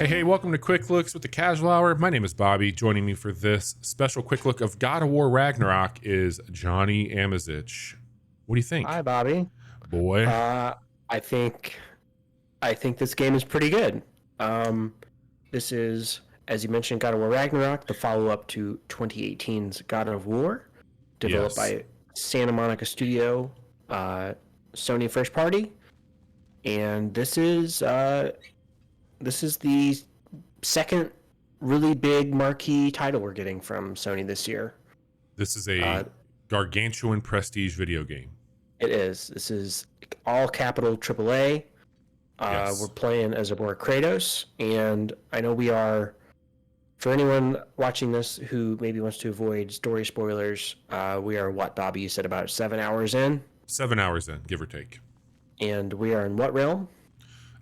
Hey, welcome to Quick Looks with the Casual Hour. My name is Bobby. Joining me for this special quick look of God of War Ragnarok is Johnny Amazich. What do you think? Hi, Bobby. Boy. I think this game is pretty good. This is, as you mentioned, God of War Ragnarok, the follow-up to 2018's God of War, developed by Santa Monica Studio, Sony first party, and this is the second really big marquee title we're getting from Sony this year. This is a gargantuan prestige video game. It is. This is all capital AAA. Yes. We're playing as a war Kratos, and I know we are. For anyone watching this who maybe wants to avoid story spoilers, we are what, Bobby? You said about 7 hours in? 7 hours in, give or take. And we are in what realm?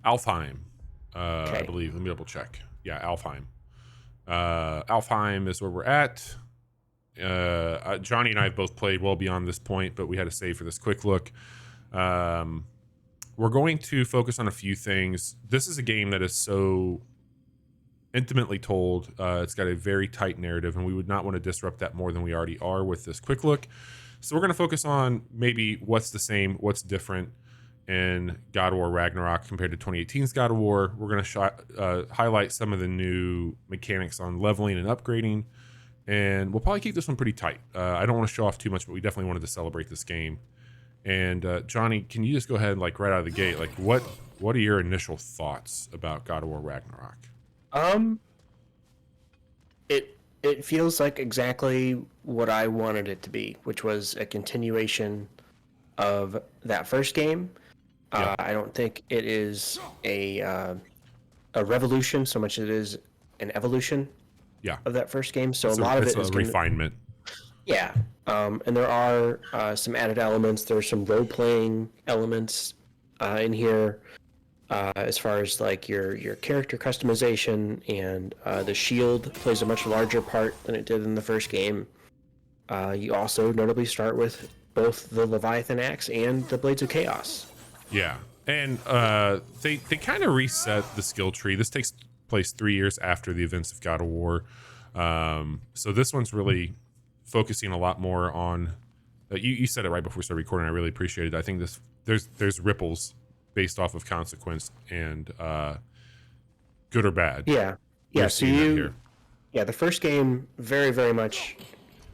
Alfheim, Okay. I believe. Let me double check. Yeah, Alfheim. Alfheim is where we're at. Johnny and I have both played well beyond this point, but we had to save for this quick look. We're going to focus on a few things. This is a game that is so intimately told. It's got a very tight narrative, and we would not want to disrupt that more than we already are with this quick look. So we're going to focus on maybe what's the same, what's different in God of War Ragnarok compared to 2018's God of War. We're going to highlight some of the new mechanics on leveling and upgrading, and we'll probably keep this one pretty tight. I don't want to show off too much, but we definitely wanted to celebrate this game. And Johnny, can you just go ahead and right out of the gate, what are your initial thoughts about God of War Ragnarok? It feels like exactly what I wanted it to be, which was a continuation of that first game. Yeah. I don't think it is a revolution so much as it is an evolution. Yeah. Of that first game. So a lot of it is a refinement. Yeah. And there are some added elements. There's some role-playing elements in here, as far as your character customization, and the shield plays a much larger part than it did in the first game. You also notably start with both the Leviathan axe and the Blades of Chaos. Yeah, and they kind of reset the skill tree. This takes place 3 years after the events of God of War, so this one's really focusing a lot more on. You said it right before we started recording. I really appreciate it. I think there's ripples based off of consequence and good or bad. Yeah. So the first game very, very much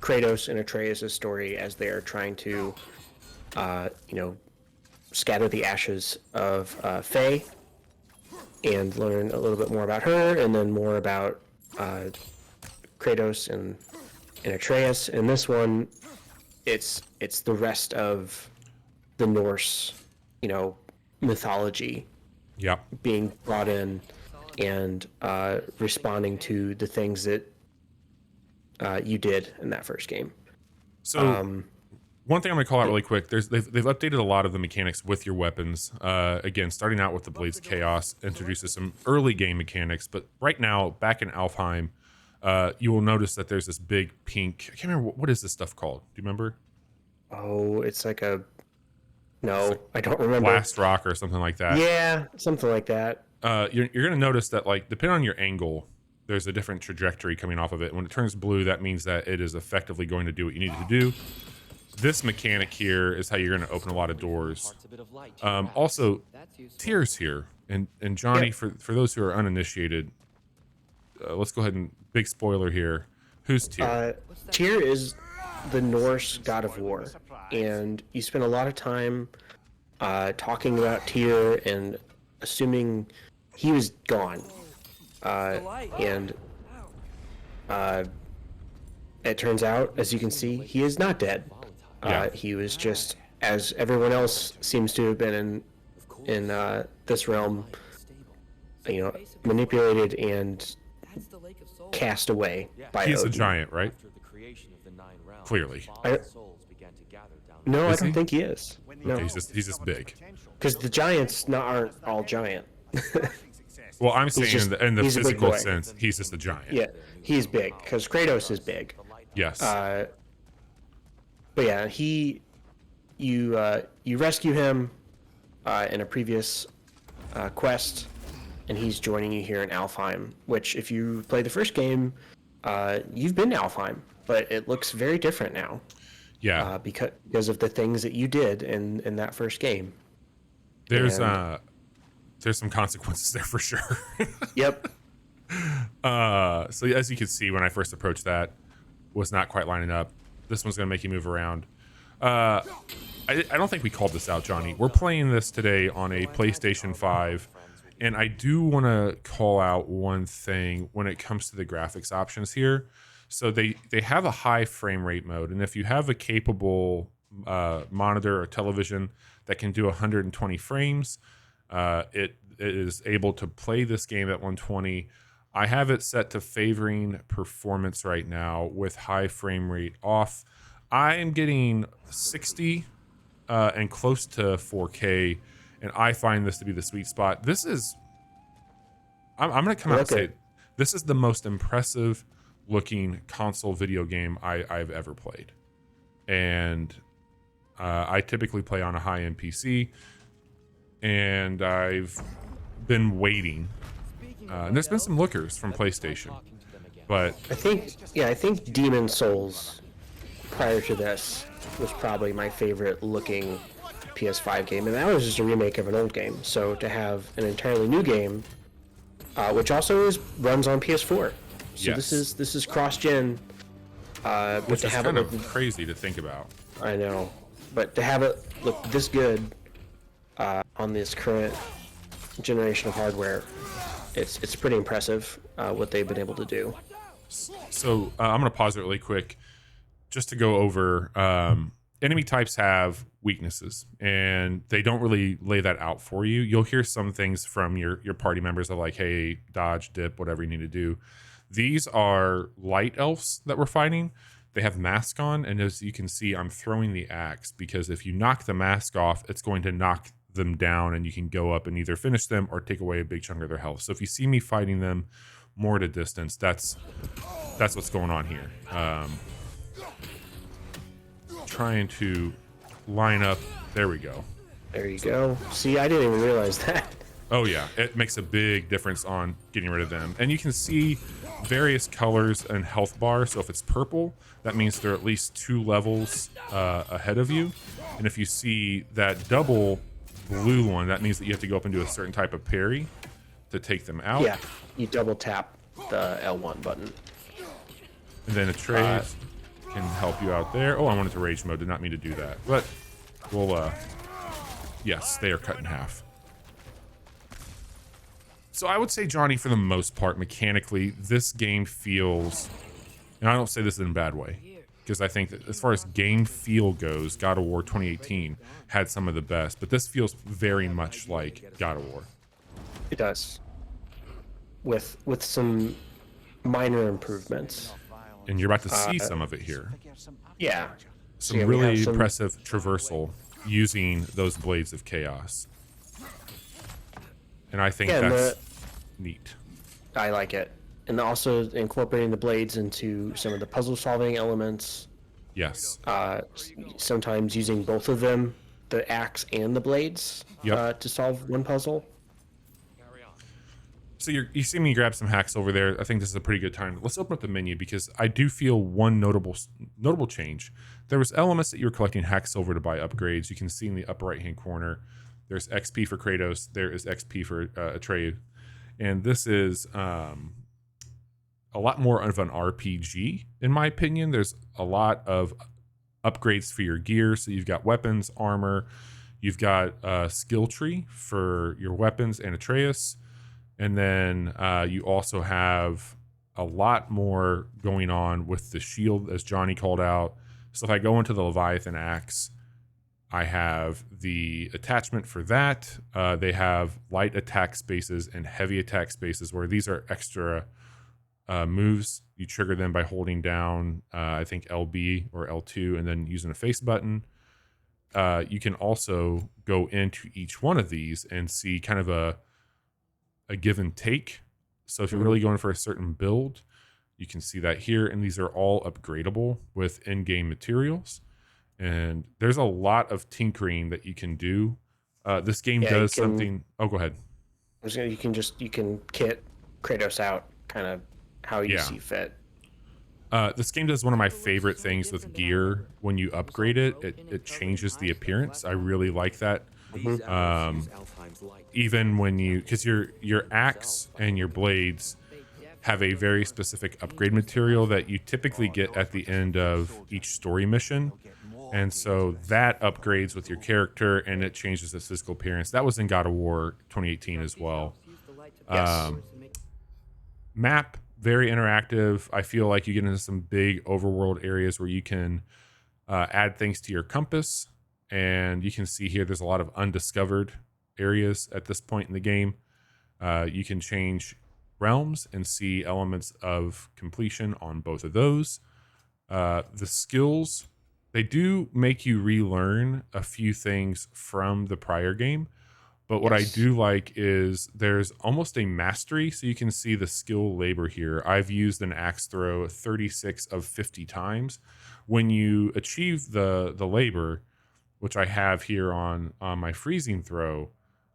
Kratos and Atreus' story as they are trying to, scatter the ashes of Faye and learn a little bit more about her, and then more about Kratos and Atreus. In this one, it's the rest of the Norse, mythology, being brought in and responding to the things that you did in that first game. So one thing I'm going to call out really quick, they've updated a lot of the mechanics with your weapons. Again, starting out with the Blades of Chaos introduces some early game mechanics, but right now, back in Alfheim, you will notice that there's this big pink, I can't remember, what is this stuff called? Do you remember? Oh, it's like I don't remember. Blast rock or something like that. Yeah, something like that. You're going to notice that, depending on your angle, there's a different trajectory coming off of it. When it turns blue, that means that it is effectively going to do what you need it to do. This mechanic here is how you're going to open a lot of doors. Also, Tyr's here. And Johnny, for those who are uninitiated, let's go ahead and, big spoiler here. Who's Tyr? Tyr is the Norse god of war. And you spend a lot of time talking about Tyr and assuming he was gone. And it turns out, as you can see, he is not dead. He was just, as everyone else seems to have been in this realm, manipulated and cast away by He's Odin. a giant, right? Clearly. I don't think he is. No, Okay, he's just big. because the giants aren't all giant. Well, I'm saying just- in the he's a big physical boy. sense, he's just a giant. Yeah, he's big because Kratos is big. Yes. But yeah, you rescue him in a previous quest, and he's joining you here in Alfheim. Which, if you play the first game, you've been to Alfheim, but it looks very different now. Yeah. Because of the things that you did in that first game. There's some consequences there for sure. Yep. So as you can see, when I first approached that, was not quite lining up. This one's gonna make you move around. I don't think we called this out, Johnny. We're playing this today on a PlayStation 5, and I do want to call out one thing when it comes to the graphics options here. So they have a high frame rate mode, and if you have a capable monitor or television that can do 120 frames, it is able to play this game at 120. I have it set to favoring performance right now with high frame rate off. I am getting 60 and close to 4K, and I find this to be the sweet spot. This is, I'm going to come out and say, this is the most impressive looking console video game I've ever played. And I typically play on a high-end PC, and I've been waiting. And there's been some lookers from PlayStation, but I think Demon Souls prior to this was probably my favorite looking PS5 game, and that was just a remake of an old game. So to have an entirely new game, which also runs on PS4, so yes. this is cross-gen. Which is kind of crazy to think about. I know, but to have it look this good on this current generation of hardware, it's pretty impressive what they've been able to do. So I'm going to pause it really quick just to go over enemy types have weaknesses, and they don't really lay that out for you. You'll hear some things from your party members of like, hey, dodge, dip, whatever you need to do. These are light elves that we're fighting. They have masks on, and as you can see, I'm throwing the axe because if you knock the mask off, it's going to knock them down, and you can go up and either finish them or take away a big chunk of their health. So if you see me fighting them more at a distance, that's what's going on here. Trying to line up. There we go. There you go. See, I didn't even realize that. Oh yeah, it makes a big difference on getting rid of them. And you can see various colors and health bars. So if it's purple, that means they're at least 2 levels ahead of you. And if you see that double blue one, that means that you have to go up and do a certain type of parry to take them out. Yeah, you double tap the L1 button. And then Atreus can help you out there. Oh, I wanted to rage mode. Did not mean to do that. But we'll, yes, they are cut in half. So I would say, Johnny, for the most part, mechanically, this game feels, and I don't say this in a bad way, because I think that as far as game feel goes, God of War 2018 had some of the best, but this feels very much like God of War. It does. With some minor improvements. And you're about to see some of it here. Yeah. Some really impressive traversal using those blades of chaos. And I think that's neat. I like it. And also incorporating the blades into some of the puzzle solving elements. Yes. Sometimes using both of them, the axe and the blades, yep. To solve one puzzle. So you see me grab some hacks over there. I think this is a pretty good time. Let's open up the menu because I do feel one notable change. There was elements that you were collecting hack silver to buy upgrades. You can see in the upper right-hand corner, there's XP for Kratos. There is XP for Atreus. And this is a lot more of an RPG, in my opinion. There's a lot of upgrades for your gear. So you've got weapons, armor. You've got a skill tree for your weapons and Atreus. And then you also have a lot more going on with the shield, as Johnny called out. So if I go into the Leviathan axe, I have the attachment for that. They have light attack spaces and heavy attack spaces where these are extra moves. You trigger them by holding down, I think, LB or L2 and then using a face button. You can also go into each one of these and see kind of a give and take. So if you're really going for a certain build, you can see that here. And these are all upgradable with in-game materials. And there's a lot of tinkering that you can do. This game does something. Oh, go ahead. You can kit Kratos out kind of how you Yeah. see fit. This game does one of my favorite things with gear. When you upgrade it, it changes the appearance. I really like that. Um, Even when because your axe and your blades have a very specific upgrade material that you typically get at the end of each story mission. And so that upgrades with your character and it changes its physical appearance. That was in God of War 2018 as well. Yes. Map, very interactive. I feel like you get into some big overworld areas where you can add things to your compass. And you can see here there's a lot of undiscovered areas at this point in the game. You can change realms and see elements of completion on both of those. The skills, they do make you relearn a few things from the prior game. But what I do like is there's almost a mastery. So you can see the skill labor here. I've used an axe throw 36 of 50 times. When you achieve the labor, which I have here on my freezing throw,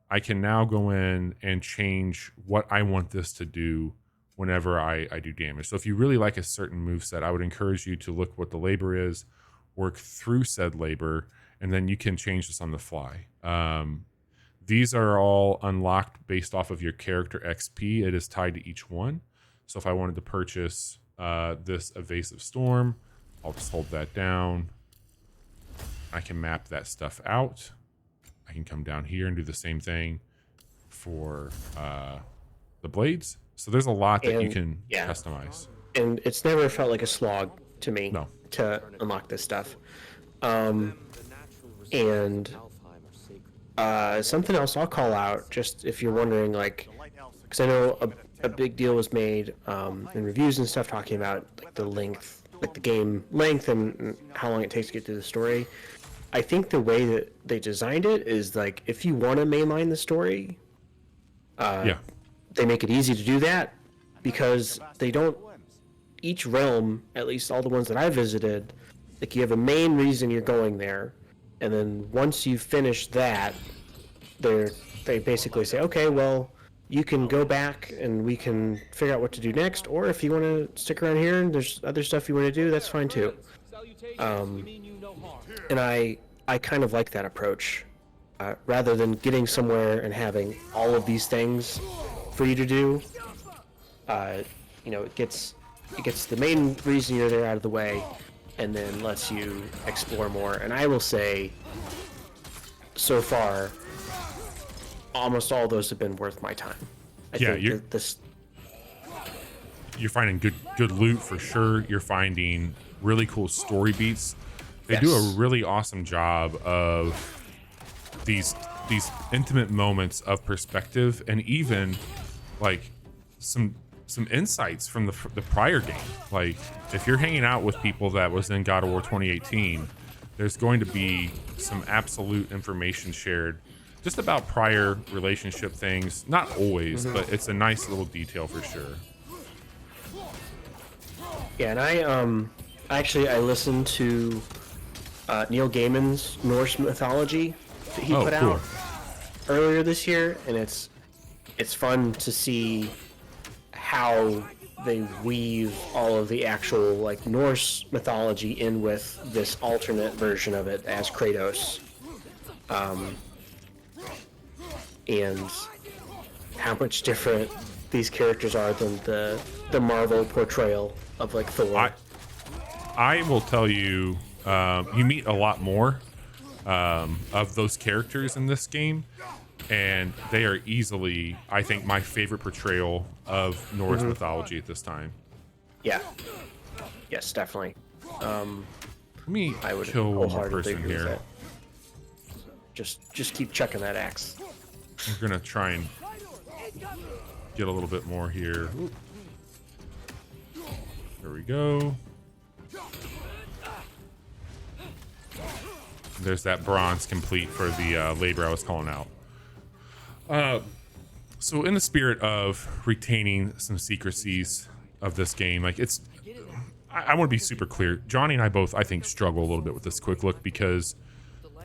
I can now go in and change what I want this to do whenever I do damage. So if you really like a certain moveset, I would encourage you to look what the labor is, work through said labor, and then you can change this on the fly. These are all unlocked based off of your character XP. It is tied to each one. So if I wanted to purchase this evasive storm, I'll just hold that down. I can map that stuff out. I can come down here and do the same thing for the blades. So there's a lot that you can customize. And it's never felt like a slog to me No. to unlock this stuff. And something else I'll call out, just if you're wondering, like, because I know a big deal was made in reviews and stuff talking about like the length, like the game length and how long it takes to get through the story. I think the way that they designed it is like if you want to mainline the story, they make it easy to do that because they don't. Each realm, at least all the ones that I visited, like you have a main reason you're going there, and then once you finish that, they basically say, okay, well, you can go back and we can figure out what to do next, or if you want to stick around here and there's other stuff you want to do, that's fine too. And I kind of like that approach, rather than getting somewhere and having all of these things for you to do. It gets the main reason you're there out of the way, and then lets you explore more. And I will say, so far, almost all those have been worth my time. I think you're finding good loot for sure. You're finding really cool story beats. They do a really awesome job of these intimate moments of perspective, and even like some insights from the prior game. Like if you're hanging out with people that was in God of War 2018, there's going to be some absolute information shared just about prior relationship things. Not always, but it's a nice little detail for sure. Yeah, and I listened to Neil Gaiman's Norse mythology that he put out earlier this year, and it's fun to see how they weave all of the actual like Norse mythology in with this alternate version of it as Kratos, and how much different these characters are than the Marvel portrayal of like Thor. I will tell you, you meet a lot more of those characters in this game, and they are easily, I think, my favorite portrayal of Norse mythology at this time. Yeah. Yes, definitely. Let me kill one more person here. Just keep checking that axe. We're gonna try and get a little bit more here. Oop. There we go. There's that bronze complete for the labor I was calling out. So in the spirit of retaining some secrecies of this game, like I want to be super clear. Johnny and I both, I think, struggle a little bit with this quick look because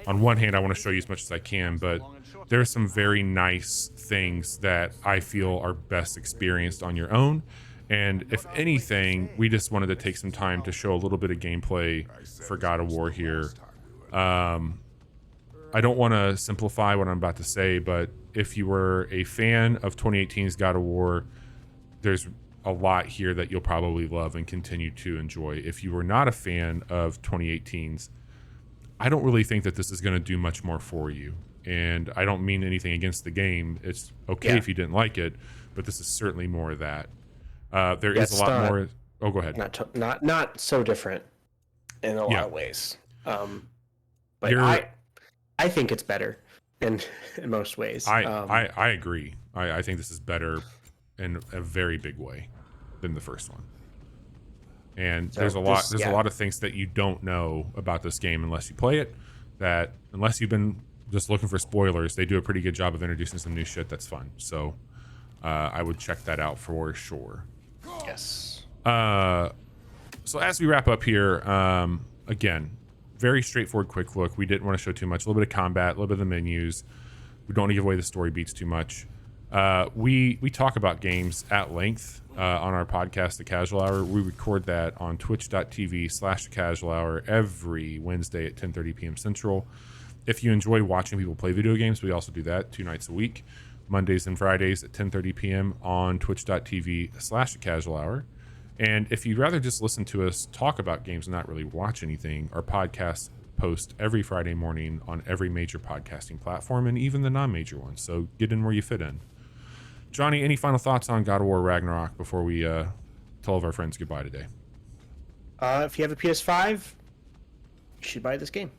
on one hand, I want to show you as much as I can, but there's some very nice things that I feel are best experienced on your own. And if anything, we just wanted to take some time to show a little bit of gameplay for God of War here. I don't want to simplify what I'm about to say, but if you were a fan of 2018's God of War, there's a lot here that you'll probably love and continue to enjoy. If you were not a fan of 2018's, I don't really think that this is going to do much more for you. And I don't mean anything against the game. It's okay if you didn't like it, but this is certainly more of that. There is a lot more. Oh, go ahead. Not so different in a lot of ways. But I think it's better in most ways. I agree. I think this is better in a very big way than the first one. And there's a lot of things that you don't know about this game unless you play it, that unless you've been just looking for spoilers, they do a pretty good job of introducing some new shit that's fun. So I would check that out for sure. Yes. So as we wrap up here, again, very straightforward quick look. We didn't want to show too much. A little bit of combat, a little bit of the menus. We don't want to give away the story beats too much. We talk about games at length on our podcast, The Casual Hour. We record that on twitch.tv/The Casual Hour every Wednesday at 10:30 p.m. Central. If you enjoy watching people play video games, we also do that 2 nights a week, Mondays and Fridays at 10:30 p.m. on twitch.tv/The Casual Hour. And if you'd rather just listen to us talk about games and not really watch anything, our podcast post every Friday morning on every major podcasting platform and even the non-major ones. So get in where you fit in. Johnny, any final thoughts on God of War Ragnarok before we tell all of our friends goodbye today? If you have a PS5, you should buy this game.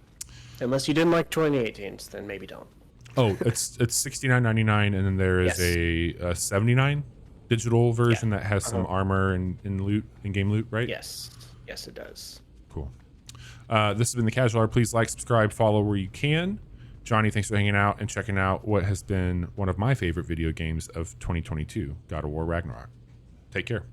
Unless you didn't like 2018's, then maybe don't. Oh, it's $69.99, and then there is a $79 digital version that has some armor and loot, in-game loot, right? Yes, it does. Cool. This has been The Casual Hour. Please like, subscribe, follow where you can. Johnny, thanks for hanging out and checking out what has been one of my favorite video games of 2022, God of War Ragnarok. Take care.